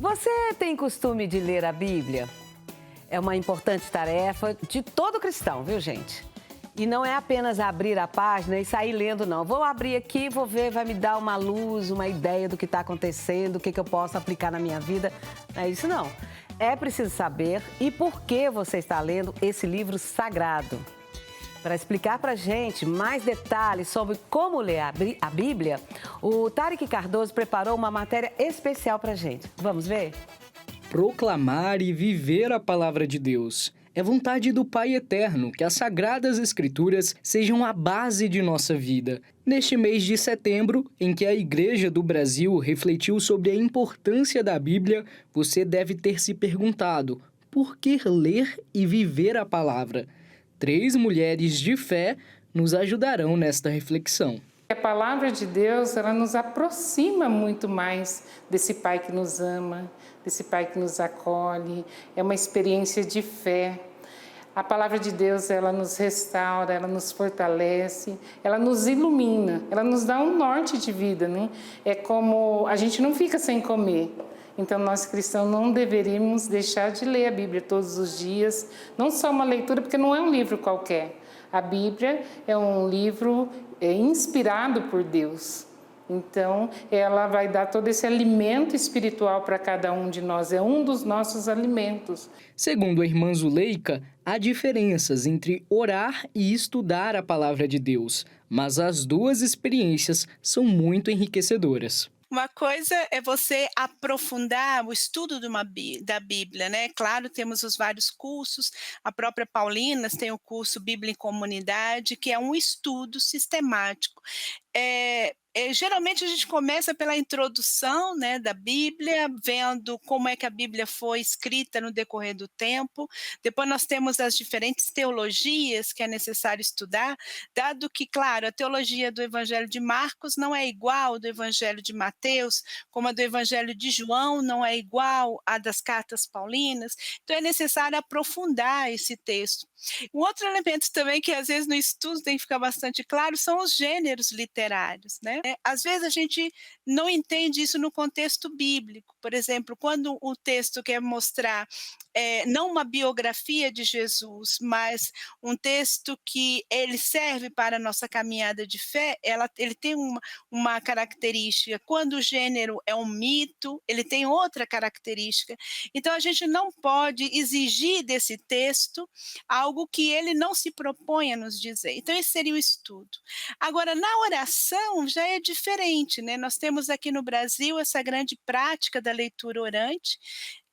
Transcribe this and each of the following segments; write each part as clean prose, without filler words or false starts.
Você tem costume de ler a Bíblia? É uma importante tarefa de todo cristão, viu, gente? E não é apenas abrir a página e sair lendo, não. Vou abrir aqui, vou ver, vai me dar uma luz, uma ideia do que está acontecendo, o que eu posso aplicar na minha vida. Não é isso, não. É preciso saber e por que você está lendo esse livro sagrado. Para explicar para a gente mais detalhes sobre como ler a Bíblia, o Tarek Cardoso preparou uma matéria especial para a gente. Vamos ver? Proclamar e viver a palavra de Deus. É vontade do Pai Eterno que as Sagradas Escrituras sejam a base de nossa vida. Neste mês de setembro, em que a Igreja do Brasil refletiu sobre a importância da Bíblia, você deve ter se perguntado: por que ler e viver a palavra? 3 mulheres de fé nos ajudarão nesta reflexão. A palavra de Deus, ela nos aproxima muito mais desse Pai que nos ama, desse Pai que nos acolhe. É uma experiência de fé. A palavra de Deus, ela nos restaura, ela nos fortalece, ela nos ilumina, ela nos dá um norte de vida, né? É como a gente não fica sem comer. Então, nós cristãos não deveríamos deixar de ler a Bíblia todos os dias, não só uma leitura, porque não é um livro qualquer. A Bíblia é um livro inspirado por Deus. Então, ela vai dar todo esse alimento espiritual para cada um de nós, é um dos nossos alimentos. Segundo a irmã Zuleika, há diferenças entre orar e estudar a palavra de Deus, mas as duas experiências são muito enriquecedoras. Uma coisa é você aprofundar o estudo da Bíblia, né? Claro, temos os vários cursos, a própria Paulinas tem o curso Bíblia em Comunidade, que é um estudo sistemático. Geralmente a gente começa pela introdução, né, da Bíblia, vendo como é que a Bíblia foi escrita no decorrer do tempo. Depois nós temos as diferentes teologias que é necessário estudar, dado que, claro, a teologia do Evangelho de Marcos não é igual do Evangelho de Mateus, como a do Evangelho de João não é igual à das cartas paulinas. Então é necessário aprofundar esse texto. Um outro elemento também que às vezes no estudo tem que ficar bastante claro são os gêneros literários, né? Às vezes a gente não entende isso no contexto bíblico. Por exemplo, quando o texto quer mostrar não uma biografia de Jesus, mas um texto que ele serve para a nossa caminhada de fé, ele tem uma característica. Quando o gênero é um mito, ele tem outra característica. Então a gente não pode exigir desse texto algo que ele não se propõe a nos dizer. Então esse seria o estudo. Agora, na oração já é diferente, né? Nós temos aqui no Brasil essa grande prática da leitura orante,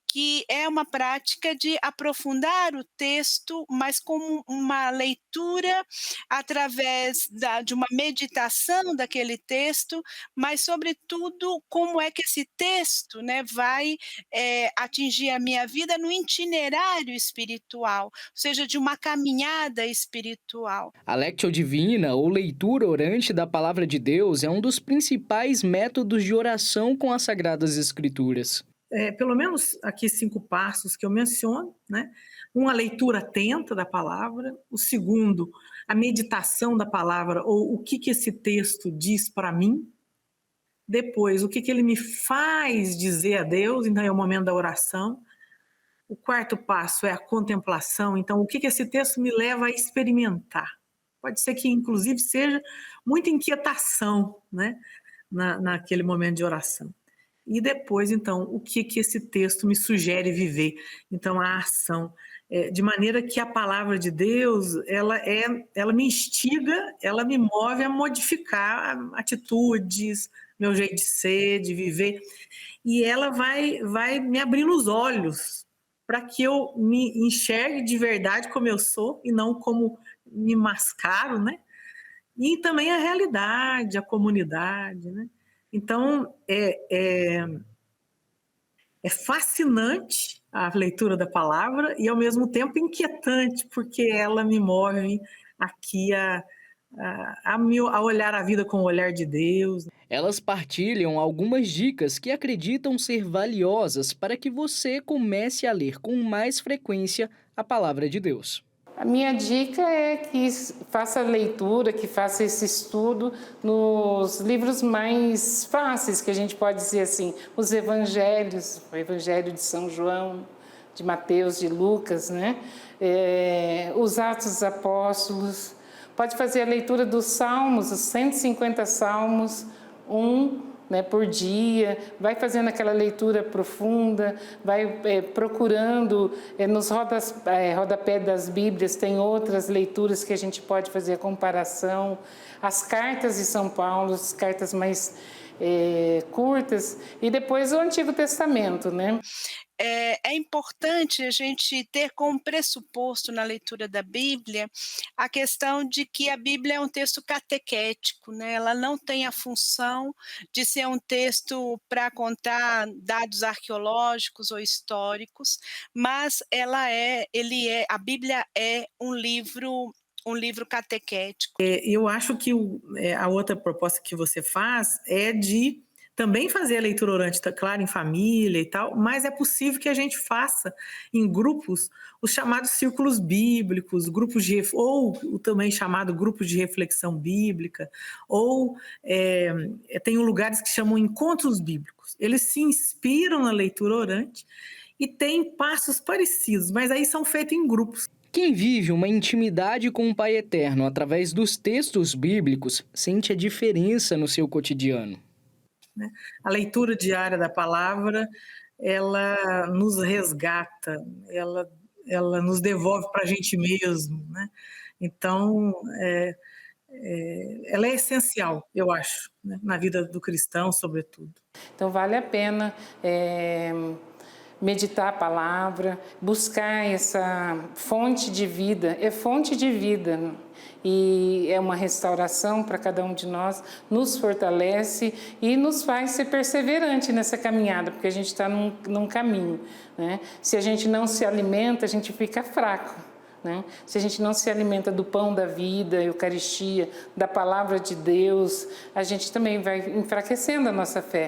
que é uma prática de aprofundar o texto, mas como uma leitura através de uma meditação daquele texto, mas, sobretudo, como é que esse texto, né, vai atingir a minha vida no itinerário espiritual, ou seja, de uma caminhada espiritual. A Lectio Divina, ou leitura orante da Palavra de Deus, é um dos principais métodos de oração com as Sagradas Escrituras. Pelo menos aqui 5 passos que eu menciono, né? Uma leitura atenta da palavra, o segundo, a meditação da palavra, ou o que esse texto diz para mim, depois, o que ele me faz dizer a Deus, então é o momento da oração, o quarto passo é a contemplação, então o que esse texto me leva a experimentar, pode ser que inclusive seja muita inquietação, né? Naquele momento de oração. E depois, então, o que esse texto me sugere viver? Então, a ação. De maneira que a palavra de Deus, ela me instiga, ela me move a modificar atitudes, meu jeito de ser, de viver. E ela vai me abrindo os olhos para que eu me enxergue de verdade como eu sou e não como me mascaro, né? E também a realidade, a comunidade, né? Então, é fascinante a leitura da palavra e, ao mesmo tempo, inquietante, porque ela me move aqui a olhar a vida com o olhar de Deus. Elas partilham algumas dicas que acreditam ser valiosas para que você comece a ler com mais frequência a Palavra de Deus. A minha dica é que faça a leitura, que faça esse estudo nos livros mais fáceis, que a gente pode dizer assim, os evangelhos, o Evangelho de São João, de Mateus, de Lucas, né? Os Atos dos Apóstolos. Pode fazer a leitura dos Salmos, os 150 Salmos, né, por dia, vai fazendo aquela leitura profunda, vai procurando nos rodapé das Bíblias, tem outras leituras que a gente pode fazer a comparação, as cartas de São Paulo, as cartas mais curtas, e depois o Antigo Testamento, né? É importante a gente ter como pressuposto na leitura da Bíblia a questão de que a Bíblia é um texto catequético, né? Ela não tem a função de ser um texto para contar dados arqueológicos ou históricos, mas a Bíblia é um livro catequético. Eu acho que a outra proposta que você faz é de também fazer a leitura orante, claro, em família e tal, mas é possível que a gente faça em grupos os chamados círculos bíblicos, ou o também chamado grupo de reflexão bíblica, ou tem lugares que chamam encontros bíblicos. Eles se inspiram na leitura orante e têm passos parecidos, mas aí são feitos em grupos. Quem vive uma intimidade com o Pai Eterno através dos textos bíblicos sente a diferença no seu cotidiano. A leitura diária da palavra, ela nos resgata, ela nos devolve para a gente mesmo, né? Então, ela é essencial, eu acho, né? Na vida do cristão, sobretudo. Então, vale a pena meditar a palavra, buscar essa fonte de vida, é fonte de vida, e é uma restauração para cada um de nós, nos fortalece e nos faz ser perseverante nessa caminhada, porque a gente está num caminho, né? Se a gente não se alimenta, a gente fica fraco, né? Se a gente não se alimenta do pão da vida, Eucaristia, da palavra de Deus, a gente também vai enfraquecendo a nossa fé.